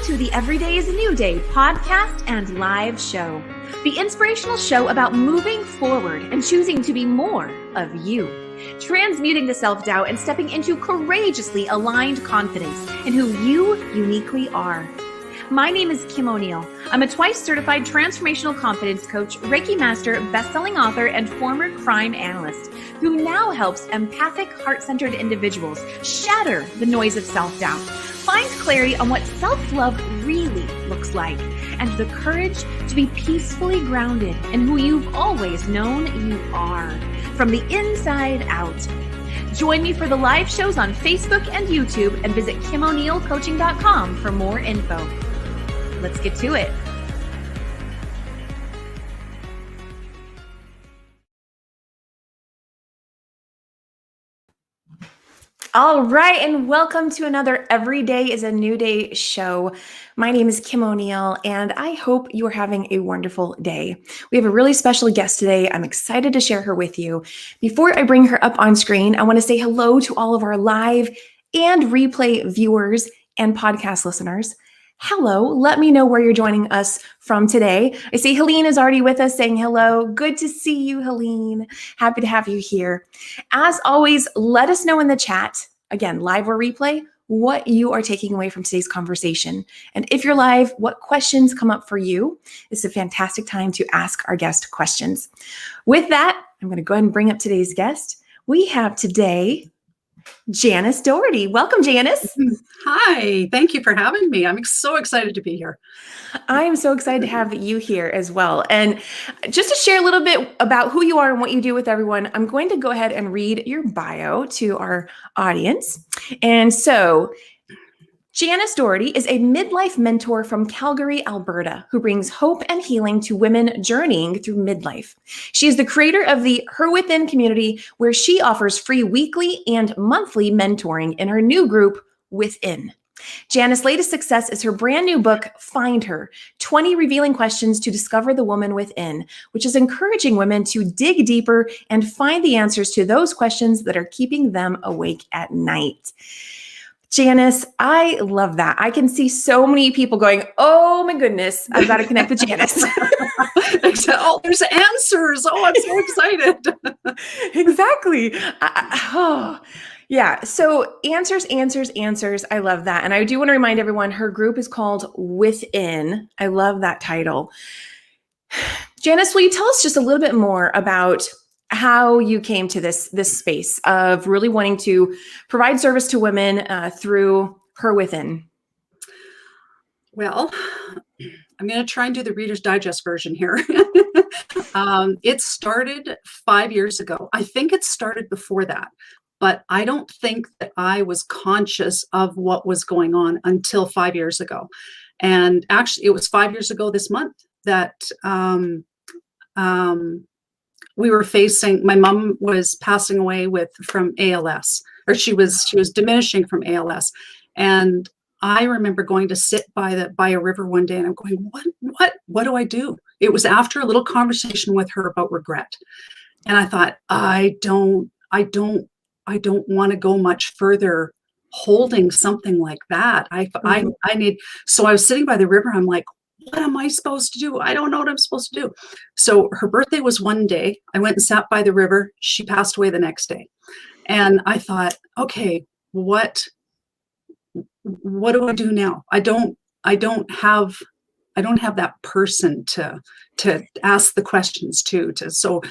to the Everyday is a New Day podcast and live show. The inspirational show about moving forward and choosing to be more of you. Transmuting the self-doubt and stepping into courageously aligned confidence in who you uniquely are. My name is Kim O'Neill. I'm a twice certified transformational confidence coach, Reiki master, best-selling author, and former crime analyst who now helps empathic, heart-centered individuals shatter the noise of self-doubt, find clarity on what self-love really looks like, and the courage to be peacefully grounded in who you've always known you are, from the inside out. Join me for the live shows on Facebook and YouTube, and visit KimO'NeillCoaching.com for more info. Let's get to it. All right, and welcome to another Every Day is a New Day show. My name is Kim O'Neill, and I hope you are having a wonderful day. We have a really special guest today. I'm excited to share her with you. Before I bring her up on screen, I want to say hello to all of our live and replay viewers and podcast listeners. Hello, let me know where you're joining us from today. I see Helene is already with us saying hello. Good to see you, Helene. Happy to have you here. As always, let us know in the chat, again, live or replay, what you are taking away from today's conversation. And if you're live, what questions come up for you? It's a fantastic time to ask our guest questions. With that, I'm going to go ahead and bring up today's guest. We have today Janis Doherty. Welcome, Janis. Hi, thank you for having me. I'm so excited to be here. I'm so excited to have you here as well. And just to share a little bit about who you are and what you do with everyone, I'm going to go ahead and read your bio to our audience. And so, Janis Doherty is a midlife mentor from Calgary, Alberta, who brings hope and healing to women journeying through midlife. She is the creator of the HERwithin community, where she offers free weekly and monthly mentoring in her new group, Within. Janis' latest success is her brand new book, Find Her, 20 Revealing Questions to Discover the Woman Within, which is encouraging women to dig deeper and find the answers to those questions that are keeping them awake at night. Janis, I love that. I can see so many people going, oh my goodness, I've got to connect with Janis. Oh, there's answers. Oh, I'm so excited. Exactly. Yeah. So answers. I love that. And I do want to remind everyone, her group is called Within. I love that title. Janis, will you tell us just a little bit more about how you came to this space of really wanting to provide service to women through HERwithin? Well, I'm going to try and do the Reader's Digest version here. It started 5 years ago. I think it started before that, but I don't think that I was conscious of what was going on until 5 years ago. And actually, it was 5 years ago this month that we were facing, my mom was passing away from ALS, or she was diminishing from ALS. And I remember going to sit by a river one day, and I'm going, what do I do? It was after a little conversation with her about regret. And I thought, I don't want to go much further holding something like that. So I was sitting by the river. I'm like, what am I supposed to do? I don't know what I'm supposed to do. So her birthday was one day. I went and sat by the river. She passed away the next day. And I thought, okay, what do I do now? I don't have that person to ask the questions to. So,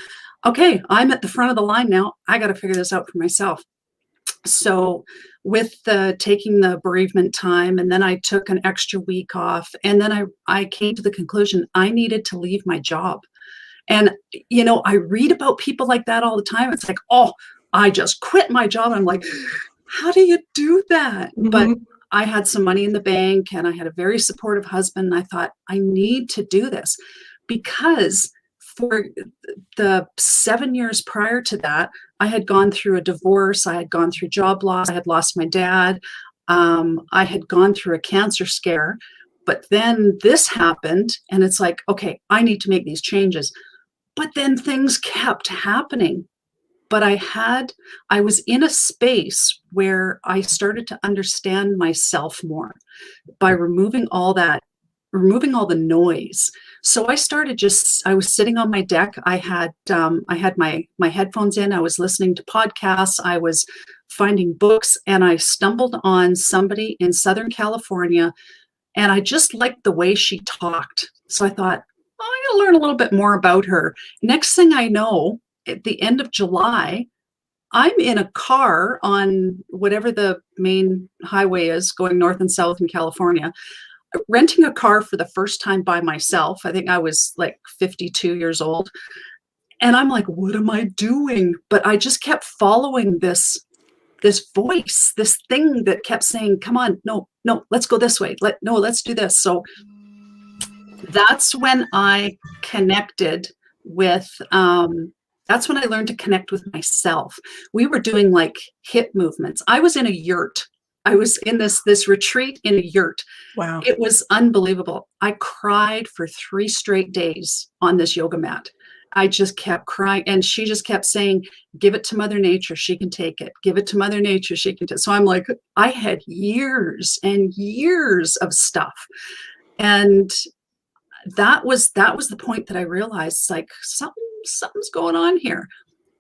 okay, I'm at the front of the line now. I got to figure this out for myself. So with taking the bereavement time, and then I took an extra week off, and then I came to the conclusion I needed to leave my job. And, I read about people like that all the time. It's like, oh, I just quit my job. I'm like, how do you do that? Mm-hmm. But I had some money in the bank, and I had a very supportive husband. And I thought, I need to do this, because for the 7 years prior to that, I had gone through a divorce. I had gone through job loss. I had lost my dad. I had gone through a cancer scare. But then this happened, and it's like, okay, I need to make these changes. But then things kept happening. But I was in a space where I started to understand myself more. by removing all the noise. So I was sitting on my deck. I had my headphones in. I was listening to podcasts. I was finding books, and I stumbled on somebody in Southern California, and I just liked the way she talked. So I thought, oh, I'm going to learn a little bit more about her. Next thing I know, at the end of July, I'm in a car on whatever the main highway is going north and south in California, renting a car for the first time by myself. I think I was like 52 years old. And I'm like, what am I doing? But I just kept following this voice, this thing that kept saying, come on, no, let's go this way. Let's do this. So that's when I connected with, that's when I learned to connect with myself. We were doing like hip movements. I was in a yurt. I was in this retreat in a yurt. Wow. It was unbelievable. I cried for 3 straight days on this yoga mat. I just kept crying, and she just kept saying, give it to Mother Nature. She can take it. Give it to Mother Nature. She can take it. So I'm like, I had years and years of stuff. And that was the point that I realized, it's like something's going on here.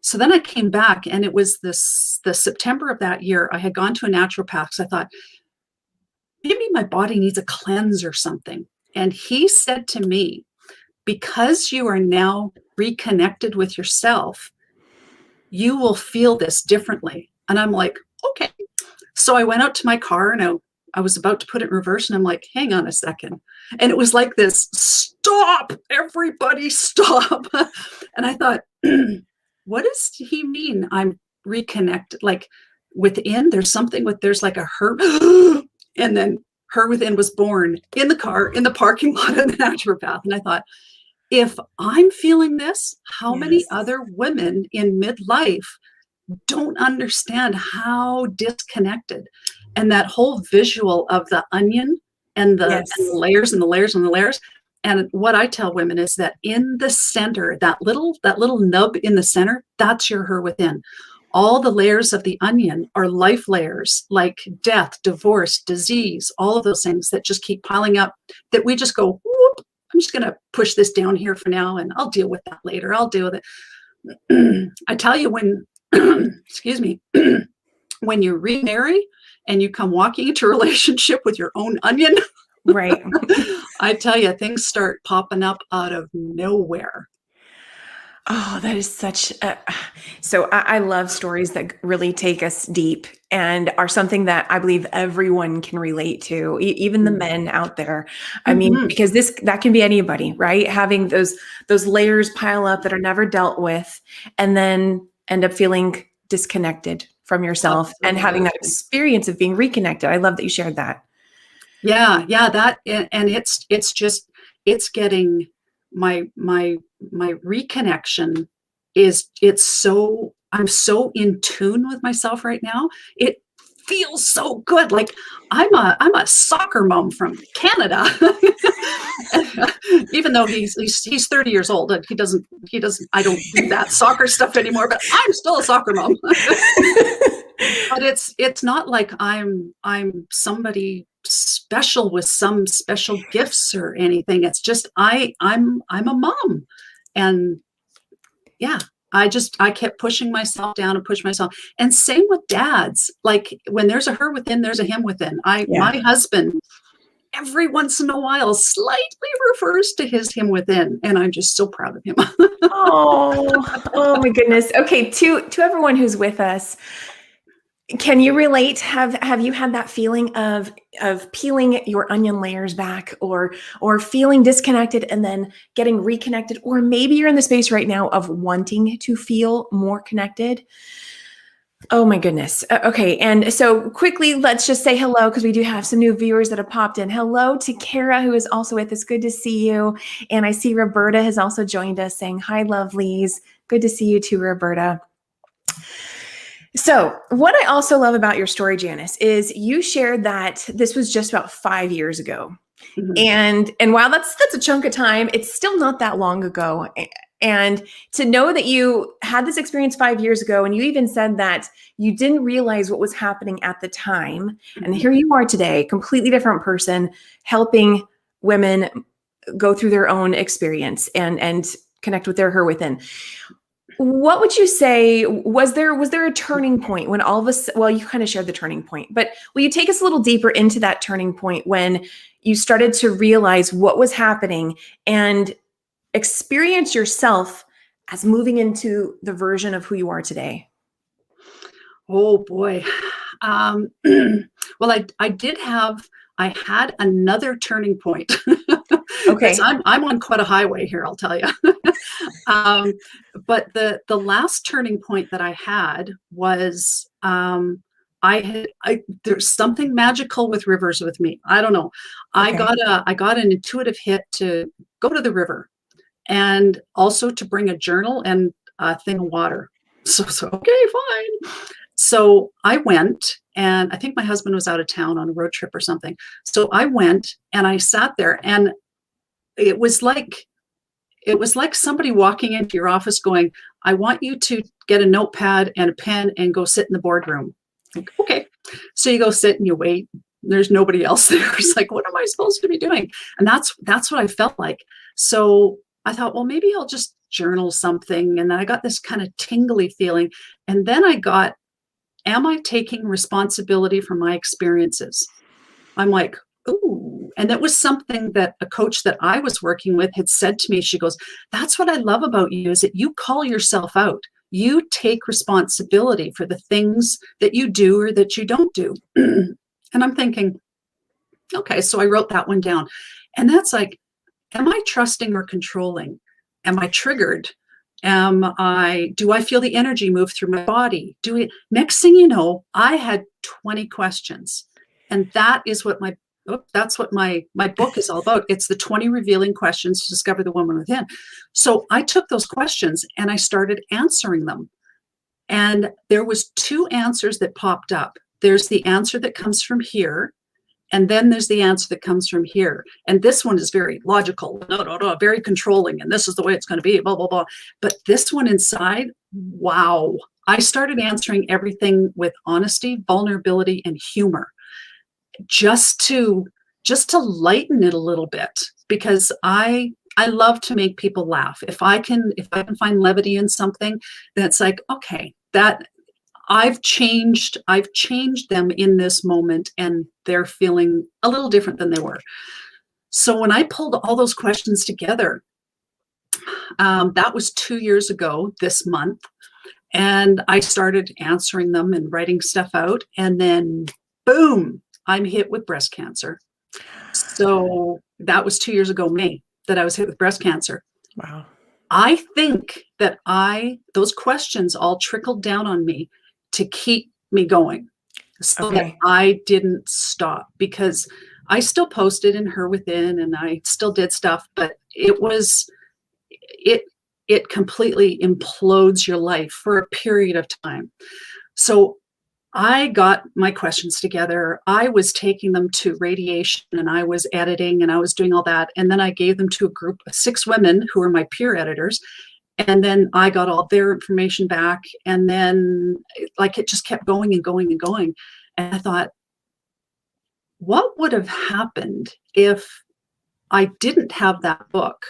So then I came back, and it was the September of that year. I had gone to a naturopath because I thought maybe my body needs a cleanse or something. And he said to me, because you are now reconnected with yourself, you will feel this differently. And I'm like, okay. So I went out to my car, and I was about to put it in reverse, and I'm like, hang on a second. And it was like this, stop, everybody stop. And I thought, what does he mean I'm reconnected? Like within, there's like a her, and then HERwithin was born in the car, in the parking lot of the naturopath. And I thought, if I'm feeling this, how many other women in midlife don't understand how disconnected? And that whole visual of the onion and the layers and the layers and the layers. And what I tell women is that in the center, that little nub in the center, that's your HERwithin. All the layers of the onion are life layers, like death, divorce, disease, all of those things that just keep piling up, that we just go, whoop, I'm just going to push this down here for now, and I'll deal with that later. I'll deal with it. I tell you, when, excuse me, when you remarry and you come walking into a relationship with your own onion, right. I tell you, things start popping up out of nowhere. Oh, that is such a, so I love stories that really take us deep and are something that I believe everyone can relate to, even the men out there. I mean, because that can be anybody, right? Having those layers pile up that are never dealt with, and then end up feeling disconnected from yourself. Absolutely. And having that experience of being reconnected. I love that you shared that. Yeah, that, and it's getting my reconnection I'm so in tune with myself right now. It feels so good. Like I'm a soccer mom from Canada. Even though he's 30 years old and he doesn't, I don't do that soccer stuff anymore, but I'm still a soccer mom. But it's not like I'm somebody special with some special gifts or anything. It's just I'm a mom, and yeah, I kept pushing myself down and push myself. And same with dads. Like when there's a HERwithin, there's a him within. My husband, every once in a while, slightly refers to his him within, and I'm just so proud of him. Oh my goodness. Okay, to everyone who's with us, can you relate? Have you had that feeling of peeling your onion layers back, or feeling disconnected and then getting reconnected? Or maybe you're in the space right now of wanting to feel more connected. Oh my goodness. Okay. And so quickly, let's just say hello, because we do have some new viewers that have popped in. Hello to Kara, who is also with us. Good to see you. And I see Roberta has also joined us, saying, hi, lovelies. Good to see you too, Roberta. So what I also love about your story, Janis, is you shared that this was just about 5 years ago. And while that's a chunk of time, it's still not that long ago. And to know that you had this experience 5 years ago, and you even said that you didn't realize what was happening at the time. And here you are today, completely different person, helping women go through their own experience and connect with their HERwithin. What would you say, was there a turning point when all of us, well, you kind of shared the turning point, but will you take us a little deeper into that turning point when you started to realize what was happening and experience yourself as moving into the version of who you are today? Oh boy. Well, I had another turning point. Because Okay. I'm on quite a highway here, I'll tell you. um, but the last turning point that I had was there's something magical with rivers with me. I don't know. Okay. I got an intuitive hit to go to the river and also to bring a journal and a thing of water. So okay, fine. So I went, and I think my husband was out of town on a road trip or something. So I went and I sat there, and it was like somebody walking into your office going, I want you to get a notepad and a pen and go sit in the boardroom. Like, okay. So you go sit and you wait. There's nobody else there. It's like, what am I supposed to be doing? And that's what I felt like. So I thought, well, maybe I'll just journal something. And then I got this kind of tingly feeling. And then I got, am I taking responsibility for my experiences? I'm like, ooh. And that was something that a coach that I was working with had said to me. She goes, that's what I love about you, is that you call yourself out. You take responsibility for the things that you do or that you don't do. And I'm thinking, okay, so I wrote that one down. And that's like, am I trusting or controlling? Am I triggered? Do I feel the energy move through my body? Next thing you know, I had 20 questions. And that is what that's what my book is all about. It's the 20 revealing questions to discover the woman within. So I took those questions and I started answering them. And there was two answers that popped up. There's the answer that comes from here, and then there's the answer that comes from here. And this one is very logical, no, very controlling. And this is the way it's going to be, blah, blah, blah. But this one inside, wow. I started answering everything with honesty, vulnerability, and humor, just to lighten it a little bit, because I love to make people laugh. If I can find levity in something, that's like, okay, that I've changed them in this moment, and they're feeling a little different than they were. So when I pulled all those questions together, that was 2 years ago this month, and I started answering them and writing stuff out, and then boom, I'm hit with breast cancer. So that was 2 years ago, May, that I was hit with breast cancer. Wow. I think that those questions all trickled down on me to keep me going, so that Okay. I didn't stop, because I still posted in HERwithin and I still did stuff, but it completely implodes your life for a period of time. So I got my questions together. I was taking them to radiation, and I was editing, and I was doing all that. And then I gave them to a group of 6 women who were my peer editors. And then I got all their information back. And then it just kept going and going and going. And I thought, what would have happened if I didn't have that book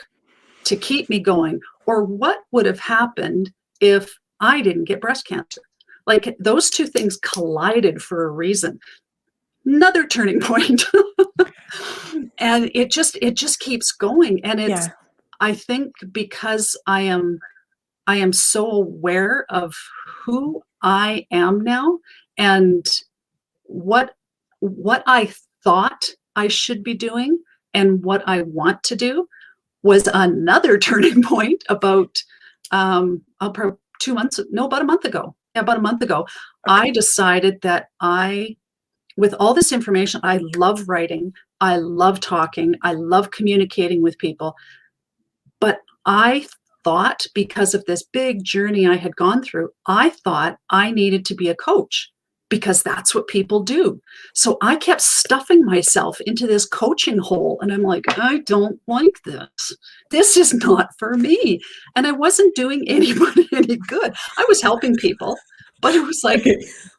to keep me going? Or what would have happened if I didn't get breast cancer? Like, those two things collided for a reason. Another turning point. And it just keeps going. And Yeah. I think because I am so aware of who I am now, and what I thought I should be doing and what I want to do, was another turning point about about a month ago. Yeah, about a month ago, Okay. I decided that with all this information, I love writing, I love talking, I love communicating with people, but I thought, because of this big journey I had gone through, I thought I needed to be a coach. because that's what people do. So I kept stuffing myself into this coaching hole. And I'm like, I don't like this. This is not for me. And I wasn't doing anybody any good. I was helping people, but it was like,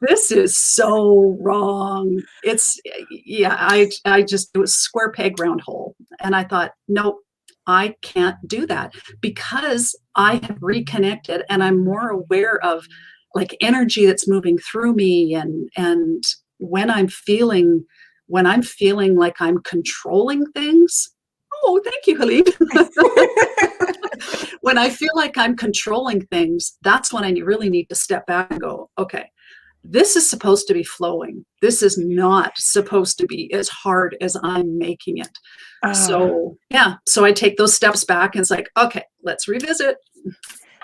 this is so wrong. It's, yeah, I just, it was square peg, round hole. And I thought, nope, I can't do that, because I have reconnected and I'm more aware of like energy that's moving through me, and when I'm feeling like I'm controlling things. Oh, thank you, Helene. When I feel like I'm controlling things, that's when I really need to step back and go, okay, this is supposed to be flowing. This is not supposed to be as hard as I'm making it. So yeah, so I take those steps back and it's like, okay, let's revisit.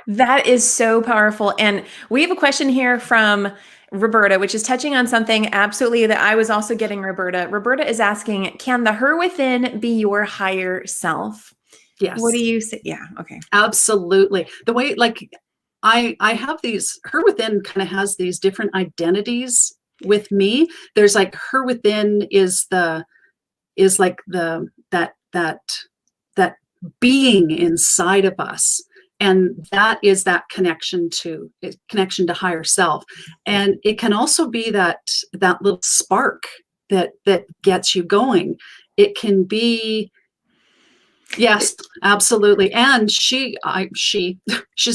That is so powerful. And we have a question here from Roberta, which is touching on something absolutely that I was also getting, Roberta. Roberta is asking, can the her within be your higher self? Yes. What do you say? Yeah. Okay. Absolutely. The way, like, I have these, her within kind of has these different identities with me. There's like her within is like that being inside of us. And that is that connection to higher self. And it can also be that little spark that gets you going. It can be, yes, absolutely. And she's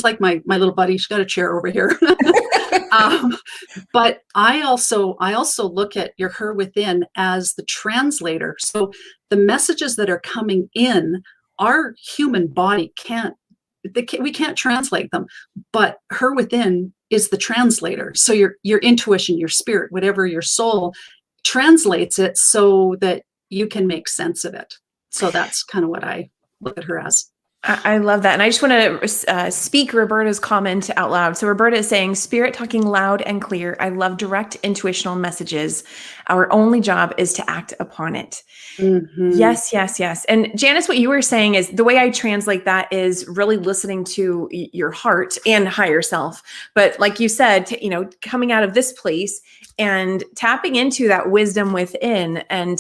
like my little buddy. She's got a chair over here. But I also look at her within as the translator. So the messages that are coming in, our human body we can't translate them, but her within is the translator. So your intuition, your spirit, whatever, your soul translates it so that you can make sense of it. So that's kind of what I look at her as. I love that. And I just want to speak Roberta's comment out loud. So Roberta is saying, spirit talking loud and clear. I love direct intuitional messages. Our only job is to act upon it. Mm-hmm. Yes, yes, yes. And Janis, what you were saying is the way I translate that is really listening to your heart and higher self. But like you said, coming out of this place and tapping into that wisdom within, and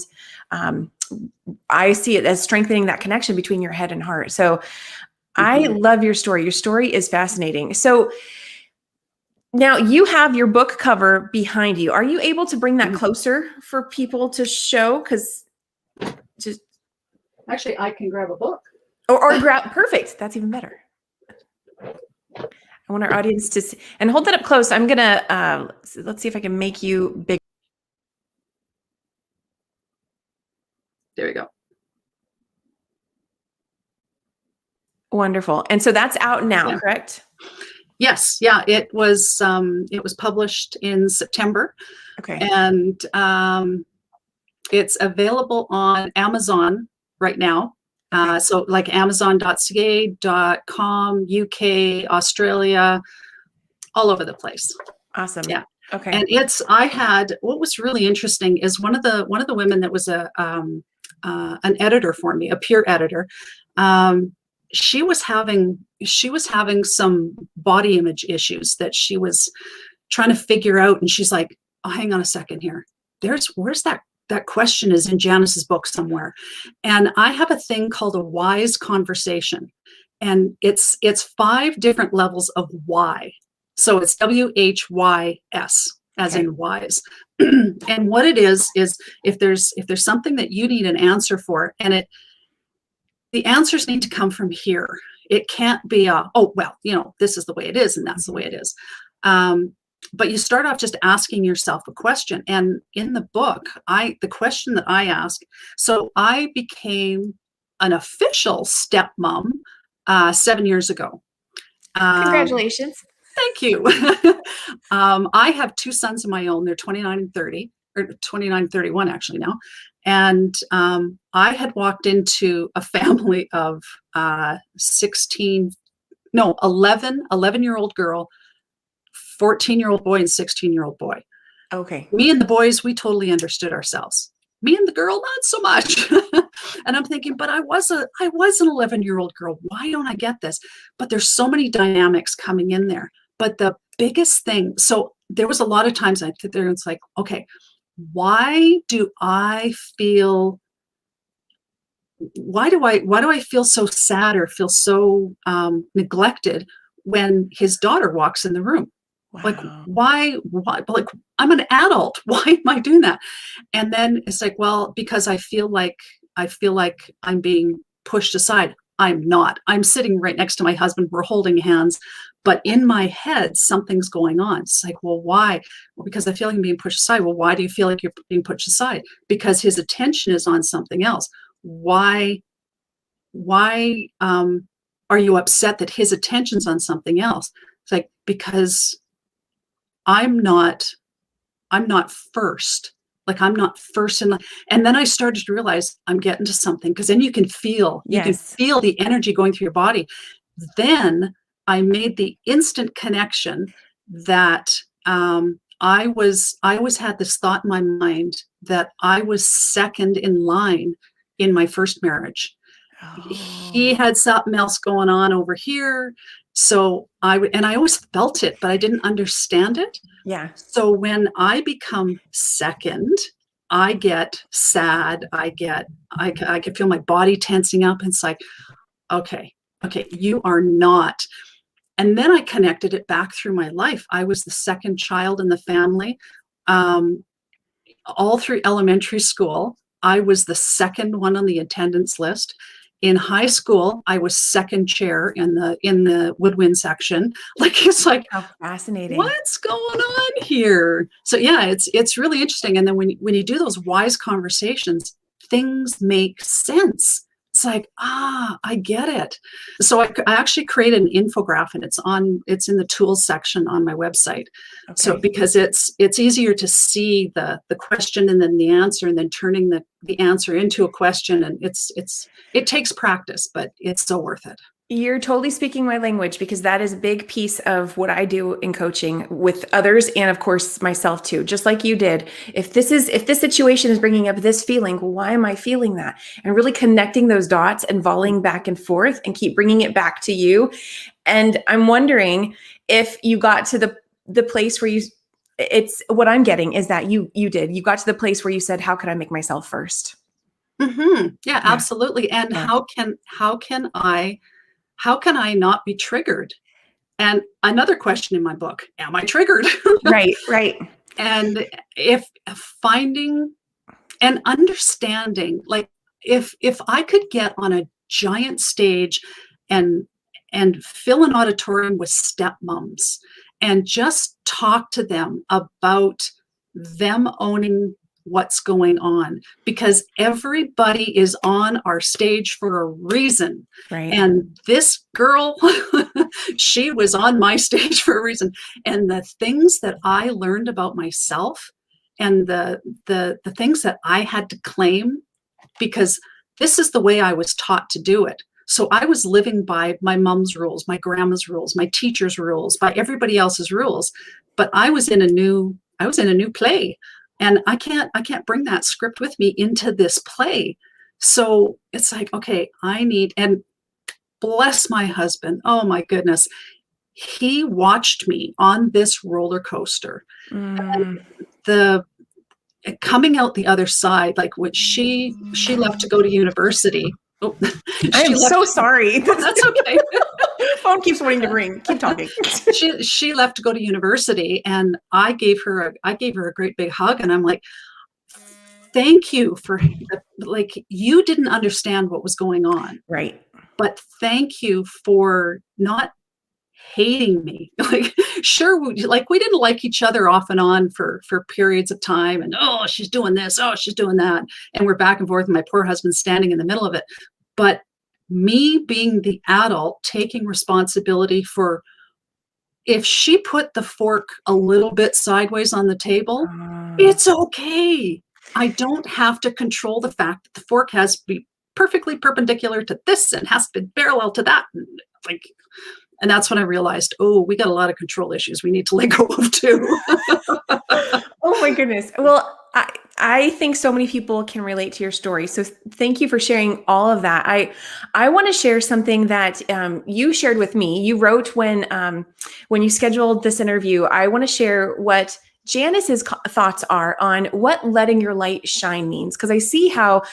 I see it as strengthening that connection between your head and heart. So I love your story. Your story is fascinating. So now you have your book cover behind you. Are you able to bring that closer for people to show? Because just actually, I can grab a book. Or grab, perfect. That's even better. I want our audience to see, and hold that up close. I'm gonna let's see if I can make you big. There we go. Wonderful. And so that's out now, correct? Yes. Yeah. It was published in September. Okay. And it's available on Amazon right now. So like amazon.ca, .com, UK, Australia, all over the place. Awesome. Yeah. Okay. And what was really interesting is one of the women that was an editor for me, a peer editor. She was having some body image issues that she was trying to figure out. And she's like, oh, hang on a second here. Where's that question is in Janis's book somewhere. And I have a thing called a wise conversation. And it's 5 different levels of why. So it's WHYS, as in wise. And what it is if there's something that you need an answer for, and the answers need to come from here. It can't be this is the way it is, and that's the way it is. But you start off just asking yourself a question. And in the book, the question that I ask, so I became an official stepmom 7 years ago. Congratulations. Thank you. I have 2 sons of my own. They're 29 and 30, or 29 and 31 actually now. And I had walked into a family of 11-year-old girl, 14-year-old boy, and 16-year-old boy. Okay. Me and the boys, we totally understood ourselves. Me and the girl, not so much. And I'm thinking, but I was an 11-year-old girl. Why don't I get this? But there's so many dynamics coming in there. But the biggest thing, so there was a lot of times I sit there and it's like, okay, why do I feel so sad or feel so neglected when his daughter walks in the room? Like, Wow. why, like, I'm an adult. Why am I doing that? And then it's like, well, because I feel like I'm being pushed aside. I'm not. I'm sitting right next to my husband. We're holding hands. But in my head, something's going on. It's like, well, why? Well, because I feel like I'm being pushed aside. Well, why do you feel like you're being pushed aside? Because his attention is on something else. Why are you upset that his attention's on something else? It's like, because I'm not first. Like, I'm not first in line. And then I started to realize I'm getting to something, because then you can feel Yes. the energy going through your body. Then I made the instant connection that I always had this thought in my mind that I was second in line in my first marriage. He Oh, had something else going on over here. So I always felt it, but I didn't understand it. yeah. So when I become second, I get sad. I can feel my body tensing up. And it's like, okay, you are not. And then I connected it back through my life. I was the second child in the family. All through elementary school, I was the second one on the attendance list. In high school, I was second chair in the woodwind section. Like, it's like, How fascinating. what's going on here? So yeah, it's really interesting. And then when you do those wise conversations, things make sense. It's like, I get it. So I actually created an infographic, and it's in the tools section on my website. So Okay. because it's easier to see the question and then the answer, and then turning the answer into a question. And it takes practice, but it's so worth it. You're totally speaking my language, because that is a big piece of what I do in coaching with others, and of course myself too. Just like you did. If this situation is bringing up this feeling, well, why am I feeling that? And really connecting those dots and volleying back and forth and keep bringing it back to you. And I'm wondering if you got to the place where it's what I'm getting is that you got to the place where you said, how could I make myself first? Yeah, Yeah. absolutely. And Yeah. how can I not be triggered? And another question in my book, am I triggered? Right. Right. And if finding and understanding, like, if I could get on a giant stage and fill an auditorium with stepmoms and just talk to them about them owning what's going on, because everybody is on our stage for a reason. Right. And this girl, she was on my stage for a reason. And the things that I learned about myself, and the things that I had to claim, because this is the way I was taught to do it. So I was living by my mom's rules, my grandma's rules, my teacher's rules, by everybody else's rules. But I was in a new play, and I can't bring that script with me into this play. So it's like, okay, and bless my husband. Oh my goodness. He watched me on this roller coaster. And Mm. the coming out the other side, like when she left to go to university. Oh, I am she left. so sorry. Oh, that's okay. Phone keeps wanting to ring. Keep talking. She left to go to university, and I gave her a great big hug, and I'm like, thank you for, like, you didn't understand what was going on, Right. but thank you for not hating me. Like, sure, we didn't like each other off and on for periods of time, and oh, she's doing this, oh, she's doing that, and we're back and forth, and my poor husband standing in the middle of it. But me being the adult, taking responsibility for, if she put the fork a little bit sideways on the table, Ah, it's okay. I don't have to control the fact that the fork has to be perfectly perpendicular to this and has to be parallel to that. Like, and that's when I realized, oh, we got a lot of control issues we need to let go of too. oh my goodness. Well, I think so many people can relate to your story. So thank you for sharing all of that. I want to share something that you shared with me. You wrote when you scheduled this interview. I want to share what Janis's thoughts are on what letting your light shine means, because I see how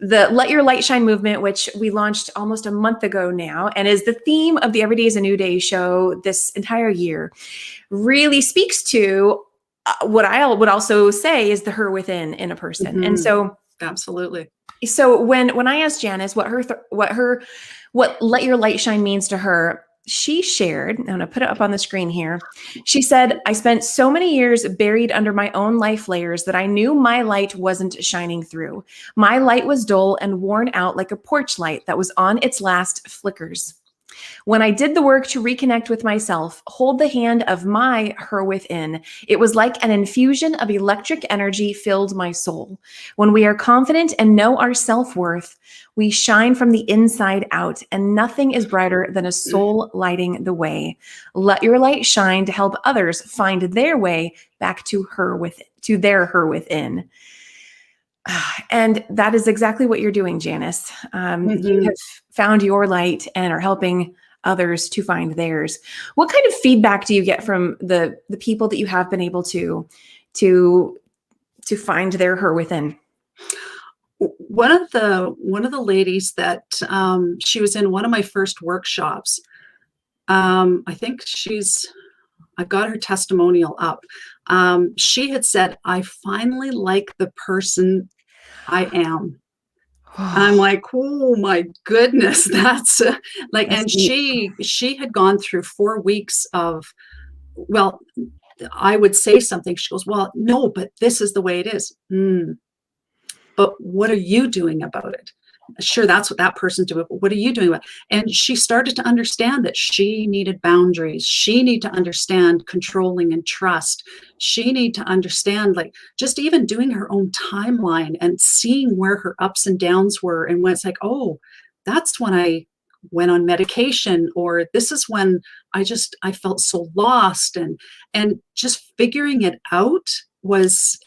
the Let Your Light Shine movement, which we launched almost a month ago now, and is the theme of the Every Day is a New Day show this entire year, really speaks to what I would also say is the her within in a person. And so absolutely. So when I asked Janis what let your light shine means to her, she shared, I'm going to put it up on the screen here. She said, I spent so many years buried under my own life layers that I knew my light wasn't shining through. My light was dull and worn out like a porch light that was on its last flickers. When I did the work to reconnect with myself, hold the hand of my her within, it was like an infusion of electric energy filled my soul. When we are confident and know our self-worth, we shine from the inside out, and nothing is brighter than a soul lighting the way. Let your light shine to help others find their way back to their her within. And that is exactly what you're doing, Janis. You have found your light and are helping others to find theirs. What kind of feedback do you get from the people that you have been able to find their her within? One of the ladies that she was in one of my first workshops. I think I've got her testimonial up. She had said, I finally like the person I am. I'm like, oh my goodness, that's like, That's and deep. she had gone through 4 weeks of, well, I would say something. She goes, well, no, but this is the way it is. But what are you doing about it? Sure, that's what that person's doing, but what are you doing about it? And she started to understand that she needed boundaries. She needed to understand controlling and trust. She needed to understand, like, just even doing her own timeline and seeing where her ups and downs were, and when it's like, oh, that's when I went on medication, or this is when I felt so lost, and just figuring it out was,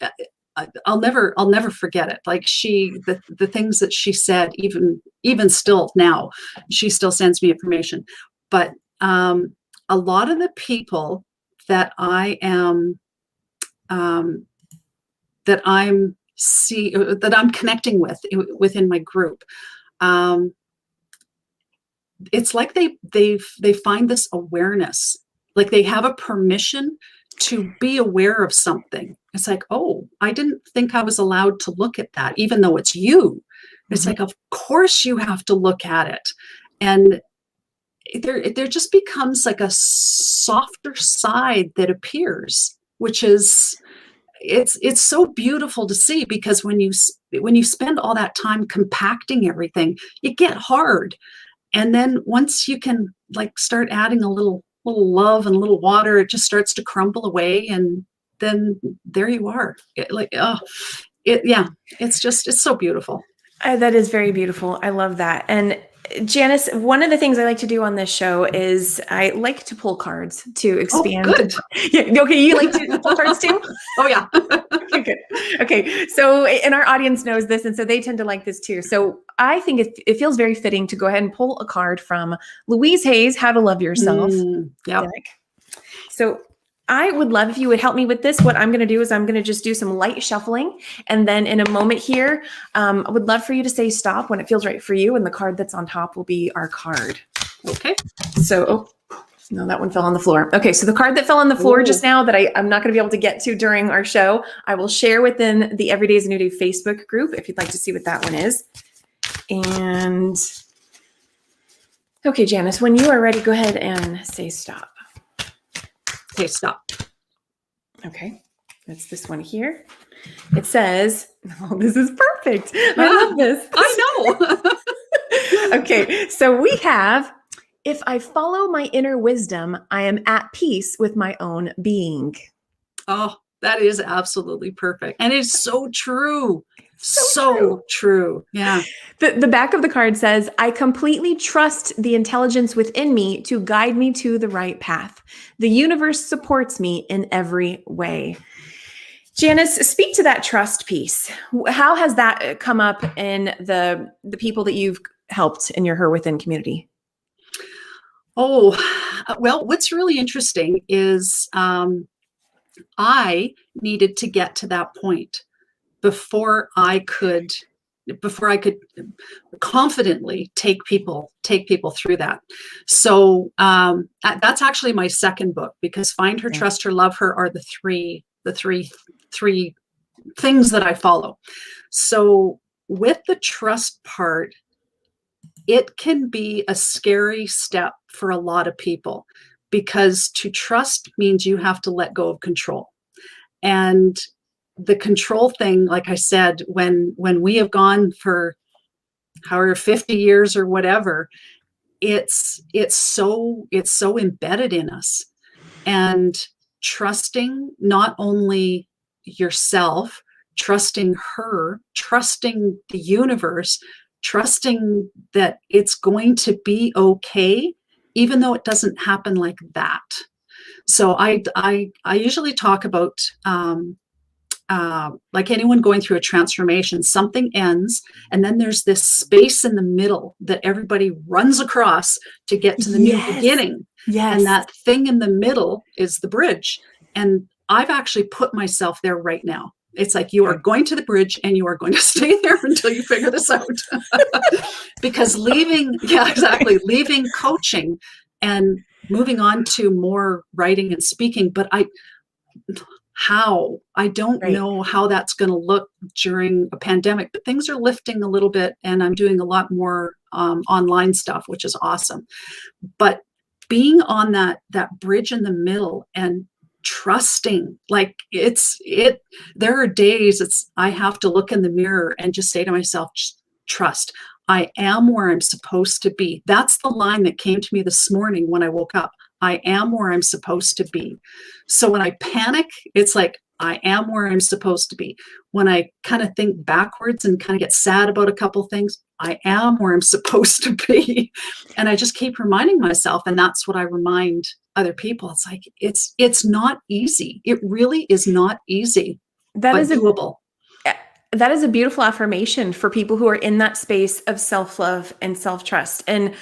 I'll never forget it. Like, the things that she said, even still now, she still sends me information. But a lot of the people that I'm connecting with within my group, it's like they find this awareness, like they have a permission to be aware of something. It's like, oh, I didn't think I was allowed to look at that, even though it's you. It's like, of course you have to look at it. And there just becomes like a softer side that appears, which is, it's so beautiful to see, because when you spend all that time compacting everything, you get hard. And then once you can, like, start adding a little love and a little water, it just starts to crumble away, and then there you are. It's so beautiful. That is very beautiful. I love that. And Janis, one of the things I like to do on this show is I like to pull cards to expand. Oh, good. Yeah, okay, you like to pull cards too? Oh, yeah. Okay, good. Okay, so, and our audience knows this, and so they tend to like this too. So I think it feels very fitting to go ahead and pull a card from Louise Hay's How to Love Yourself deck. So I would love if you would help me with this. What I'm going to do is I'm going to just do some light shuffling. And then in a moment here, I would love for you to say stop when it feels right for you. And the card that's on top will be our card. Okay. So, no, that one fell on the floor. Okay, so the card that fell on the floor just now that I'm not going to be able to get to during our show, I will share within the Every Day is a New Day Facebook group if you'd like to see what that one is. And, okay, Janis, when you are ready, go ahead and say stop. Okay, stop. Okay, that's this one here. It says, oh, this is perfect. I love this. I know. Okay, so we have, if I follow my inner wisdom, I am at peace with my own being. Oh, that is absolutely perfect. And it's so true. So true. Yeah. The back of the card says, I completely trust the intelligence within me to guide me to the right path. The universe supports me in every way. Janis, speak to that trust piece. How has that come up in the people that you've helped in your HERwithin community? Oh, well, what's really interesting is I needed to get to that point before I could confidently take people through that. So that's actually my second book, because Find Her, Yeah. Trust Her, Love Her are the three things that I follow. So with the trust part, it can be a scary step for a lot of people, because to trust means you have to let go of control. And the control thing, like I said, when we have gone for however 50 years or whatever, it's so embedded in us. And trusting not only yourself, trusting her, trusting the universe, trusting that it's going to be okay, even though it doesn't happen like that. So I usually talk about like anyone going through a transformation, something ends, and then there's this space in the middle that everybody runs across to get to the new beginning. Yes. And that thing in the middle is the bridge. And I've actually put myself there right now. It's like, you are going to the bridge and you are going to stay there until you figure this out. Because leaving coaching and moving on to more writing and speaking, but I don't know how that's going to look during a pandemic, but things are lifting a little bit, and I'm doing a lot more online stuff, which is awesome. But being on that bridge in the middle and trusting, like there are days I have to look in the mirror and just say to myself, trust. I am where I'm supposed to be. That's the line that came to me this morning when I woke up. I am where I'm supposed to be. So when I panic, it's like, I am where I'm supposed to be. When I kind of think backwards and kind of get sad about a couple things, I am where I'm supposed to be. And I just keep reminding myself, and that's what I remind other people. It's like, it's not easy. It really is not easy, but doable. That is a beautiful affirmation for people who are in that space of self-love and self-trust. And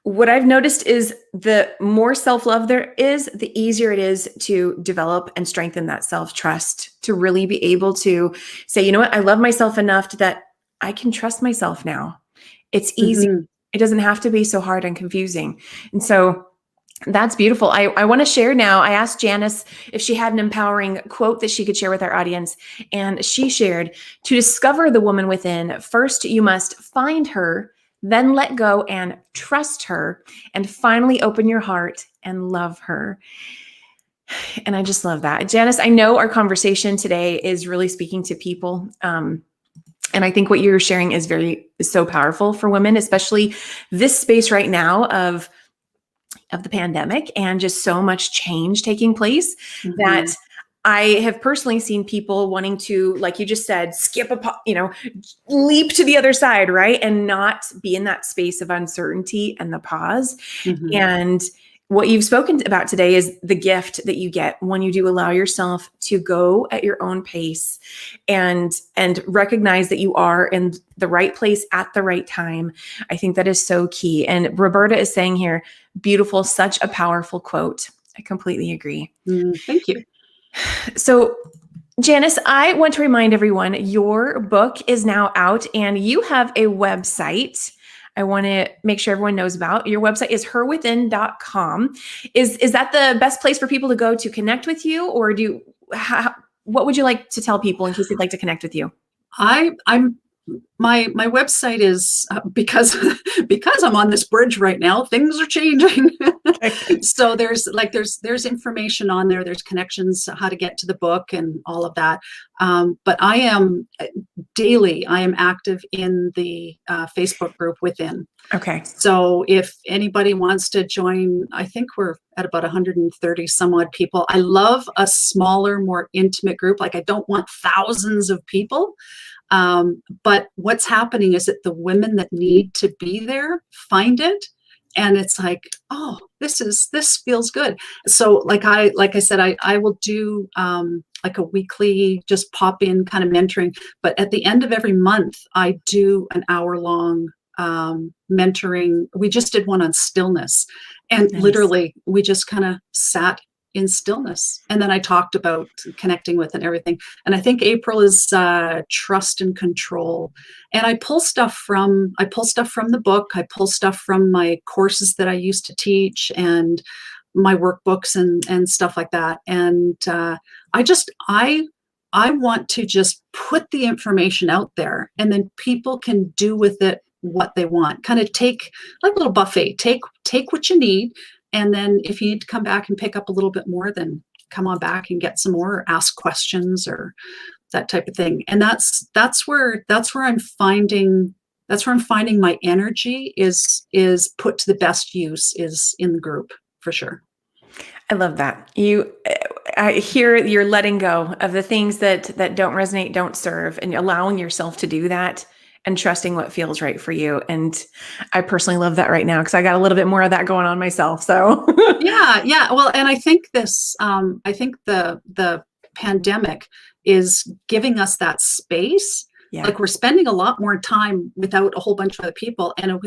what I've noticed is the more self-love there is, the easier it is to develop and strengthen that self-trust, to really be able to say, you know what, I love myself enough that I can trust myself now. It's easy. Mm-hmm. It doesn't have to be so hard and confusing. And so that's beautiful. I want to share now. I asked Janis if she had an empowering quote that she could share with our audience. And she shared, to discover the woman within, first you must find her, then let go and trust her, and finally open your heart and love her. And I just love that. Janis, I know our conversation today is really speaking to people. And I think what you're sharing is so powerful for women, especially this space right now of the pandemic and just so much change taking place, mm-hmm. that I have personally seen people wanting to, like you just said, leap to the other side, right? And not be in that space of uncertainty and the pause. Mm-hmm. And what you've spoken about today is the gift that you get when you do allow yourself to go at your own pace and recognize that you are in the right place at the right time. I think that is so key. And Roberta is saying here, beautiful, such a powerful quote. I completely agree. Thank you. So Janis, I want to remind everyone, your book is now out and you have a website I want to make sure everyone knows about. Your website is HERwithin.com. Is that the best place for people to go to connect with you, or what would you like to tell people in case they'd like to connect with you? My website is because I'm on this bridge right now, things are changing. So there's information on there. There's connections, how to get to the book and all of that. But I am active in the Facebook group within. Okay. So if anybody wants to join, I think we're at about 130 some odd people. I love a smaller, more intimate group. Like, I don't want thousands of people. But what's happening is that the women that need to be there find it, and it's like, oh, this feels good. So like I said, I will do like a weekly just pop in kind of mentoring, but at the end of every month I do an hour long mentoring. We just did one on stillness, and Nice. literally we just kind of sat in stillness, and then I talked about connecting with and everything. And I think April is trust and control, and I pull stuff from the book. I pull stuff from my courses that I used to teach, and my workbooks and stuff like that. And I want to just put the information out there, and then people can do with it what they want. Kind of take, like a little buffet, take what you need, and then if you need to come back and pick up a little bit more, then come on back and get some more, or ask questions or that type of thing. And that's where I'm finding my energy is put to the best use, is in the group, for sure. I love that. I hear you're letting go of the things that don't resonate, don't serve, and allowing yourself to do that and trusting what feels right for you. And I personally love that right now, because I got a little bit more of that going on myself. So yeah. Well, and I think I think the pandemic is giving us that space. Yeah. Like, we're spending a lot more time without a whole bunch of other people, and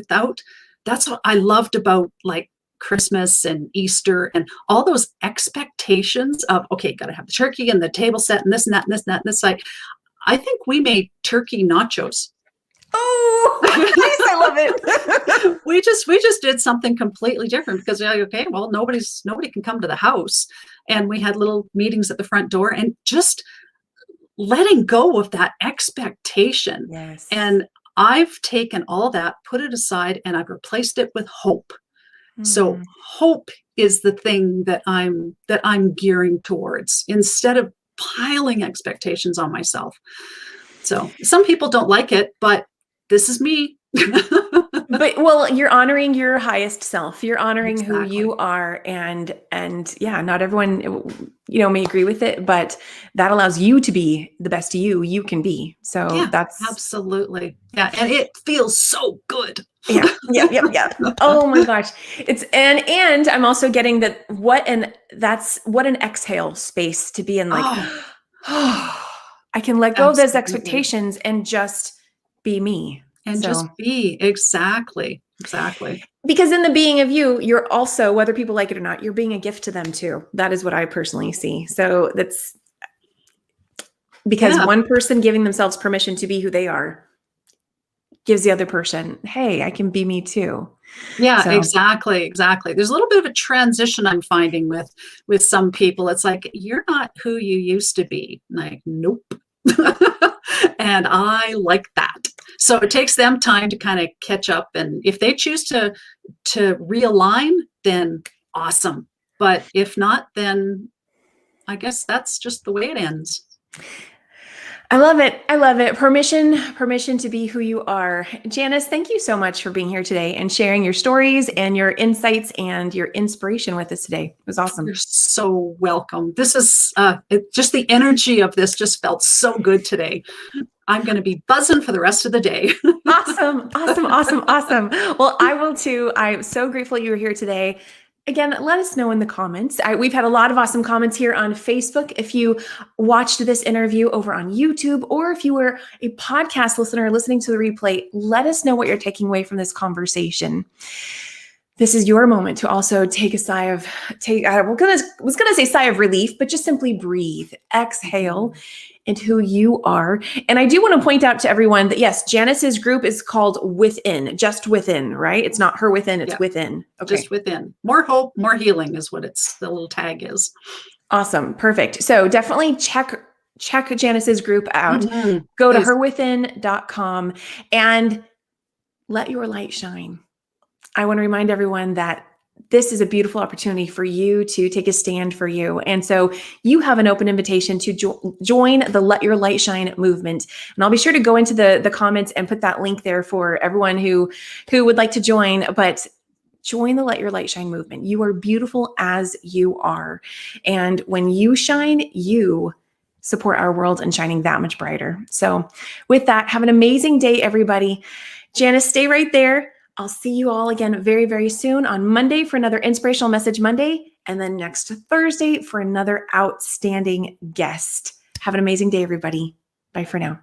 that's what I loved about like Christmas and Easter and all those expectations of, okay, got to have the turkey and the table set and this and that and this and that and this. Like, I think we made turkey nachos. Oh, nice. I love it. we just did something completely different, because we're like, okay, well, nobody can come to the house, and we had little meetings at the front door, and just letting go of that expectation. Yes. And I've taken all that, put it aside, and I've replaced it with hope. So hope is the thing that I'm gearing towards, instead of piling expectations on myself. So some people don't like it, but this is me. But well, you're honoring your highest self. You're honoring Exactly. who you are, and yeah, not everyone, may agree with it, but that allows you to be the best you can be. So Yeah, that's absolutely. Yeah, and it feels so good. yeah. Oh my gosh. And I'm also getting that what an exhale space to be in, like, I can let go of those Absolutely. expectations and just be me. And just be. Exactly. Because in the being of you, you're also, whether people like it or not, you're being a gift to them too. That is what I personally see. So that's because one person giving themselves permission to be who they are gives the other person, hey, I can be me too. Yeah, So. exactly. There's a little bit of a transition I'm finding with some people. It's like, you're not who you used to be. Like, nope. And I like that. So it takes them time to kind of catch up. And if they choose to realign, then awesome. But if not, then I guess that's just the way it ends. I love it. Permission to be who you are. Janis, thank you so much for being here today and sharing your stories and your insights and your inspiration with us today. It was awesome. You're so welcome. This is just the energy of this just felt so good today. I'm going to be buzzing for the rest of the day. Awesome. Well, I will too. I'm so grateful you were here today. Again, let us know in the comments. We've had a lot of awesome comments here on Facebook. If you watched this interview over on YouTube, or if you were a podcast listener listening to the replay, let us know what you're taking away from this conversation. This is your moment to also take a sigh of, I was going to say sigh of relief, but just simply breathe, exhale into who you are. And I do want to point out to everyone that yes, Janis's group is called Within, just within, right? It's not HERwithin, it's within. Okay. Just within. More hope, more healing is what the little tag is. Awesome. Perfect. So definitely check Janis's group out. Mm-hmm. Go to HERwithin.com and let your light shine. I want to remind everyone that this is a beautiful opportunity for you to take a stand for you. And so you have an open invitation to join the Let Your Light Shine movement. And I'll be sure to go into the comments and put that link there for everyone who would like to join. But join the Let Your Light Shine movement. You are beautiful as you are. And when you shine, you support our world and shining that much brighter. So with that, have an amazing day, everybody. Janis, stay right there. I'll see you all again very, very soon on Monday for another Inspirational Message Monday, and then next Thursday for another outstanding guest. Have an amazing day, everybody. Bye for now.